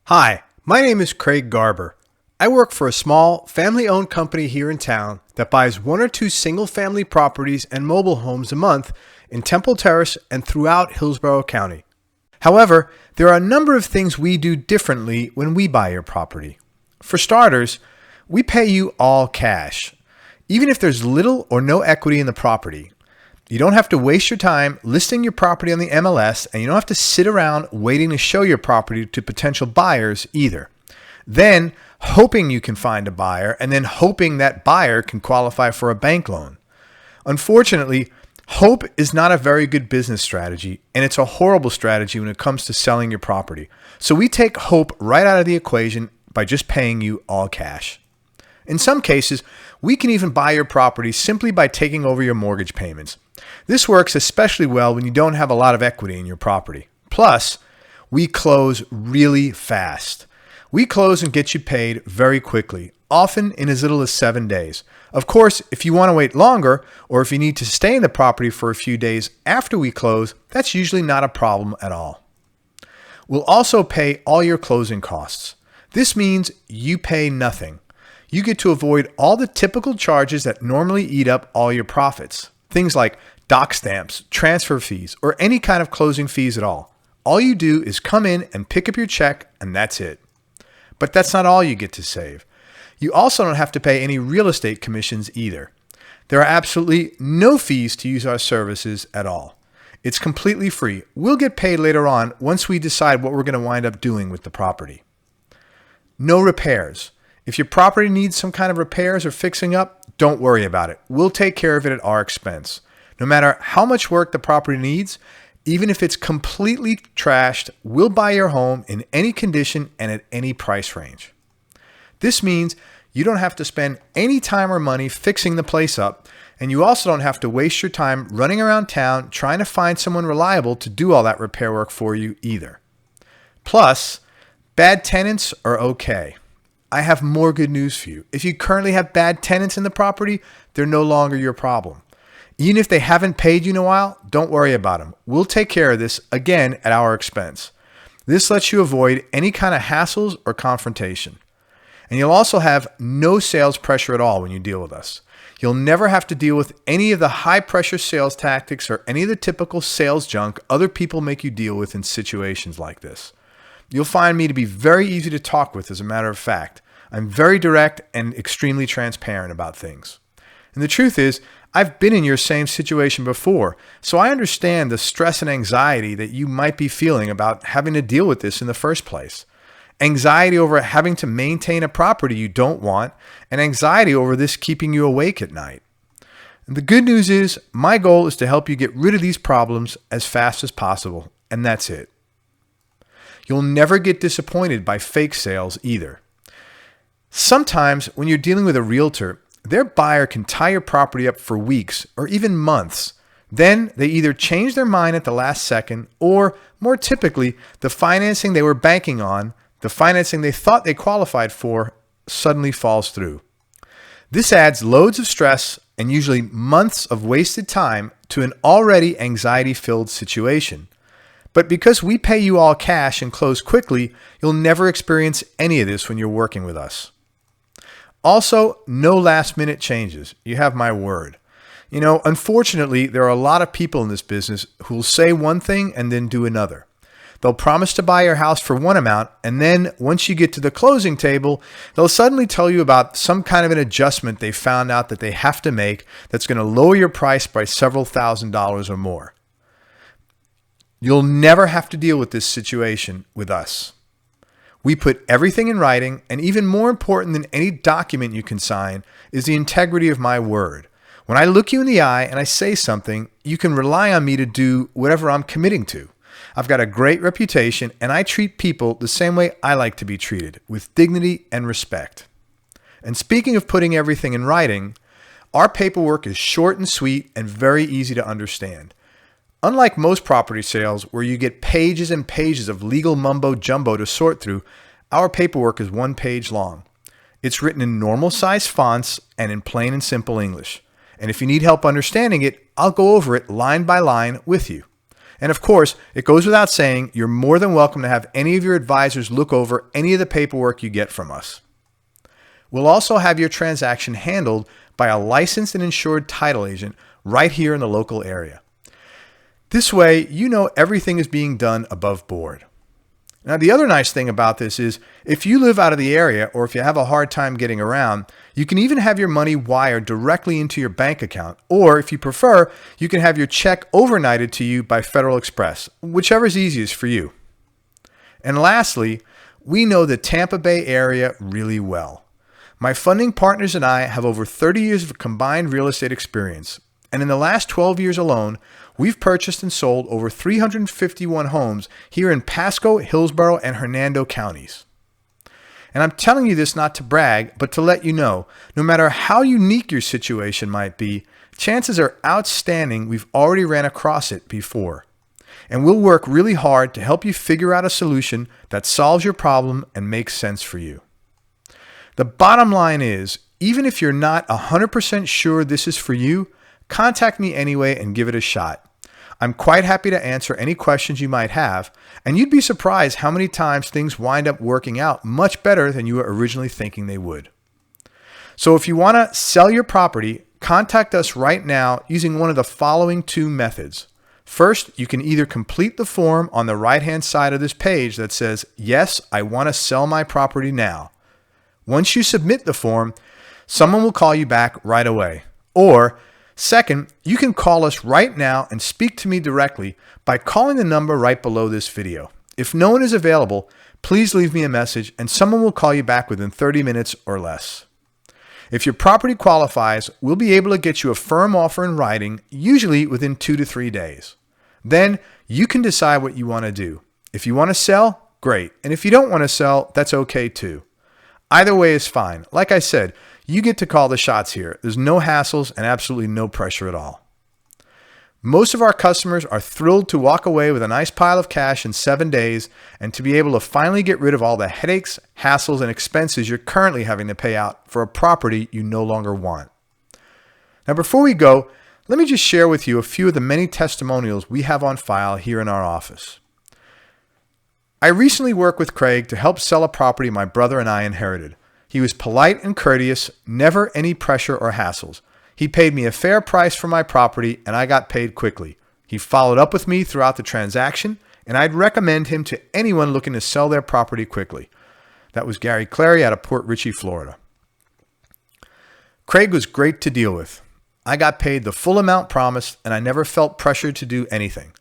Hi, my name is Craig Garber. I work for a small, family-owned company here in town that buys one or two single-family properties and mobile homes a month in Temple Terrace and throughout Hillsborough County. However, there are a number of things we do differently when we buy your property. For starters, we pay you all cash, even if there's little or no equity in the property. You don't have to waste your time listing your property on the MLS, and you don't have to sit around waiting to show your property to potential buyers either. Then hoping you can find a buyer, and then hoping that buyer can qualify for a bank loan. Unfortunately, hope is not a very good business strategy, and it's a horrible strategy when it comes to selling your property. So we take hope right out of the equation by just paying you all cash. In some cases, we can even buy your property simply by taking over your mortgage payments. This works especially well when you don't have a lot of equity in your property. Plus, we close really fast. We close and get you paid very quickly, often in as little as 7 days. Of course, if you want to wait longer, or if you need to stay in the property for a few days after we close, that's usually not a problem at all. We'll also pay all your closing costs. This means you pay nothing. You get to avoid all the typical charges that normally eat up all your profits. Things like doc stamps, transfer fees, or any kind of closing fees at all. All you do is come in and pick up your check, and that's it. But that's not all you get to save. You also don't have to pay any real estate commissions either. There are absolutely no fees to use our services at all. It's completely free. We'll get paid later on once we decide what we're going to wind up doing with the property. No repairs. If your property needs some kind of repairs or fixing up, don't worry about it. We'll take care of it at our expense. No matter how much work the property needs, even if it's completely trashed, we'll buy your home in any condition and at any price range. This means you don't have to spend any time or money fixing the place up, and you also don't have to waste your time running around town trying to find someone reliable to do all that repair work for you either. Plus, bad tenants are okay. I have more good news for you. If you currently have bad tenants in the property, they're no longer your problem. Even if they haven't paid you in a while, don't worry about them. We'll take care of this again at our expense. This lets you avoid any kind of hassles or confrontation. And you'll also have no sales pressure at all when you deal with us. You'll never have to deal with any of the high pressure sales tactics or any of the typical sales junk other people make you deal with in situations like this. You'll find me to be very easy to talk with, as a matter of fact. I'm very direct and extremely transparent about things. And the truth is, I've been in your same situation before, so I understand the stress and anxiety that you might be feeling about having to deal with this in the first place. Anxiety over having to maintain a property you don't want, and anxiety over this keeping you awake at night. And the good news is, my goal is to help you get rid of these problems as fast as possible, and that's it. You'll never get disappointed by fake sales either. Sometimes when you're dealing with a realtor, their buyer can tie your property up for weeks or even months. Then they either change their mind at the last second, or more typically, the financing they were banking on, the financing they thought they qualified for, suddenly falls through. This adds loads of stress and usually months of wasted time to an already anxiety-filled situation. But because we pay you all cash and close quickly, you'll never experience any of this when you're working with us. Also, no last-minute changes. You have my word. Unfortunately, there are a lot of people in this business who will say one thing and then do another. They'll promise to buy your house for one amount, and then once you get to the closing table, they'll suddenly tell you about some kind of an adjustment they found out that they have to make that's going to lower your price by several $1,000s or more. You'll never have to deal with this situation with us. We put everything in writing, and even more important than any document you can sign is the integrity of my word. When I look you in the eye and I say something, you can rely on me to do whatever I'm committing to. I've got a great reputation, and I treat people the same way I like to be treated, with dignity and respect. And speaking of putting everything in writing, our paperwork is short and sweet and very easy to understand. Unlike most property sales where you get pages and pages of legal mumbo jumbo to sort through, our paperwork is 1 page long. It's written in normal size fonts and in plain and simple English. And if you need help understanding it, I'll go over it line by line with you. And of course, it goes without saying, you're more than welcome to have any of your advisors look over any of the paperwork you get from us. We'll also have your transaction handled by a licensed and insured title agent right here in the local area. This way, you know everything is being done above board. Now, the other nice thing about this is if you live out of the area or if you have a hard time getting around, you can even have your money wired directly into your bank account. Or if you prefer, you can have your check overnighted to you by Federal Express, whichever is easiest for you. And lastly, we know the Tampa Bay area really well. My funding partners and I have over 30 years of combined real estate experience. And in the last 12 years alone, we've purchased and sold over 351 homes here in Pasco, Hillsborough, and Hernando counties. And I'm telling you this not to brag, but to let you know, no matter how unique your situation might be, chances are outstanding we've already ran across it before. And we'll work really hard to help you figure out a solution that solves your problem and makes sense for you. The bottom line is, even if you're not 100% sure this is for you, contact me anyway and give it a shot. I'm quite happy to answer any questions you might have, and you'd be surprised how many times things wind up working out much better than you were originally thinking they would. So if you want to sell your property, contact us right now using one of the following two methods. First, you can either complete the form on the right-hand side of this page that says, "Yes, I want to sell my property now." Once you submit the form, someone will call you back right away. Or, second, you can call us right now and speak to me directly by calling the number right below this video. If no one is available, please leave me a message and someone will call you back within 30 minutes or less. If your property qualifies, we'll be able to get you a firm offer in writing, usually within 2 to 3 days. Then you can decide what you want to do. If you want to sell, great. And if you don't want to sell, that's okay too. Either way is fine. Like I said, you get to call the shots here. There's no hassles and absolutely no pressure at all. Most of our customers are thrilled to walk away with a nice pile of cash in 7 days and to be able to finally get rid of all the headaches, hassles, and expenses you're currently having to pay out for a property you no longer want. Now, before we go, let me just share with you a few of the many testimonials we have on file here in our office. I recently worked with Craig to help sell a property my brother and I inherited. He was polite and courteous, never any pressure or hassles. He paid me a fair price for my property and I got paid quickly. He followed up with me throughout the transaction and I'd recommend him to anyone looking to sell their property quickly. That was Gary Clary out of Port Richey, Florida. Craig was great to deal with. I got paid the full amount promised and I never felt pressured to do anything.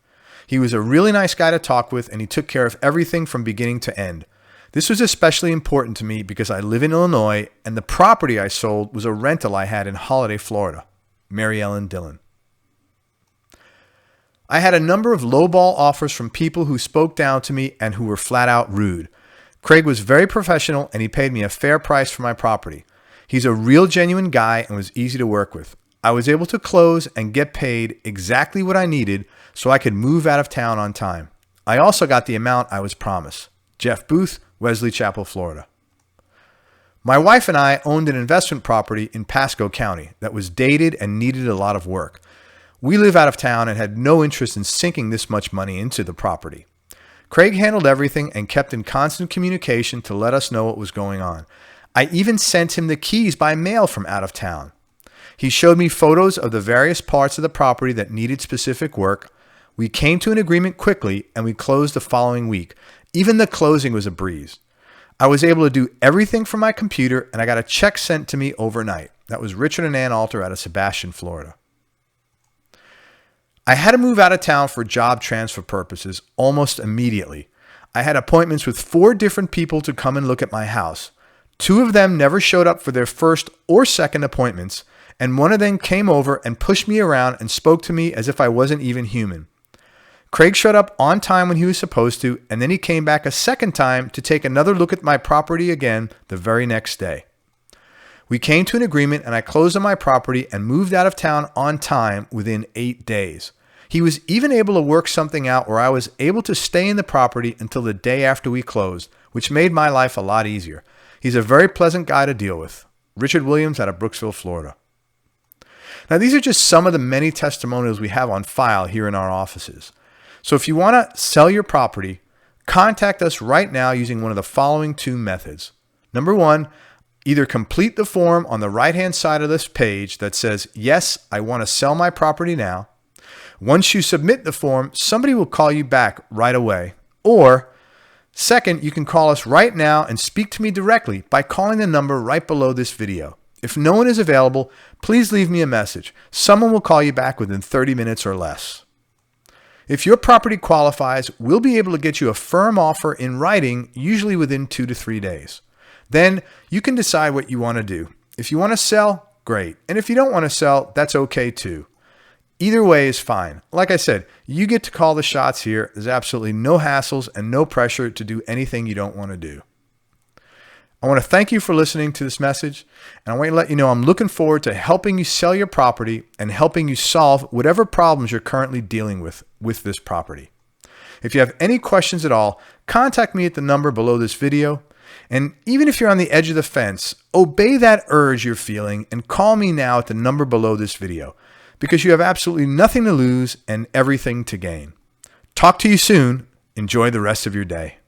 He was a really nice guy to talk with and he took care of everything from beginning to end. This was especially important to me because I live in Illinois and the property I sold was a rental I had in Holiday, Florida. Mary Ellen Dillon. I had a number of lowball offers from people who spoke down to me and who were flat out rude. Craig was very professional and he paid me a fair price for my property. He's a real genuine guy and was easy to work with. I was able to close and get paid exactly what I needed so I could move out of town on time. I also got the amount I was promised. Jeff Booth, Wesley Chapel, Florida. My wife and I owned an investment property in Pasco County that was dated and needed a lot of work. We live out of town and had no interest in sinking this much money into the property. Craig handled everything and kept in constant communication to let us know what was going on. I even sent him the keys by mail from out of town. He showed me photos of the various parts of the property that needed specific work. We came to an agreement quickly and we closed the following week. Even the closing was a breeze. I was able to do everything from my computer and I got a check sent to me overnight. That was Richard and Ann Alter out of Sebastian, Florida. I had to move out of town for job transfer purposes almost immediately. I had appointments with 4 different people to come and look at my house. 2 of them never showed up for their first or second appointments, and one of them came over and pushed me around and spoke to me as if I wasn't even human. Craig showed up on time when he was supposed to, and then he came back a second time to take another look at my property again the very next day. We came to an agreement and I closed on my property and moved out of town on time within 8 days. He was even able to work something out where I was able to stay in the property until the day after we closed, which made my life a lot easier. He's a very pleasant guy to deal with. Richard Williams out of Brooksville, Florida. Now, these are just some of the many testimonials we have on file here in our offices. So if you want to sell your property, contact us right now using one of the following two methods. Number one, either complete the form on the right-hand side of this page that says, yes, I want to sell my property now. Once you submit the form, somebody will call you back right away. Or second, you can call us right now and speak to me directly by calling the number right below this video. If no one is available, please leave me a message. Someone will call you back within 30 minutes or less. If your property qualifies, we'll be able to get you a firm offer in writing, usually within 2 to 3 days. Then you can decide what you want to do. If you want to sell, great. And if you don't want to sell, that's okay too. Either way is fine. Like I said, you get to call the shots here. There's absolutely no hassles and no pressure to do anything you don't want to do. I want to thank you for listening to this message, and I want to let you know I'm looking forward to helping you sell your property and helping you solve whatever problems you're currently dealing with this property. If you have any questions at all, contact me at the number below this video. And even if you're on the edge of the fence, obey that urge you're feeling and call me now at the number below this video, because you have absolutely nothing to lose and everything to gain. Talk to you soon. Enjoy the rest of your day.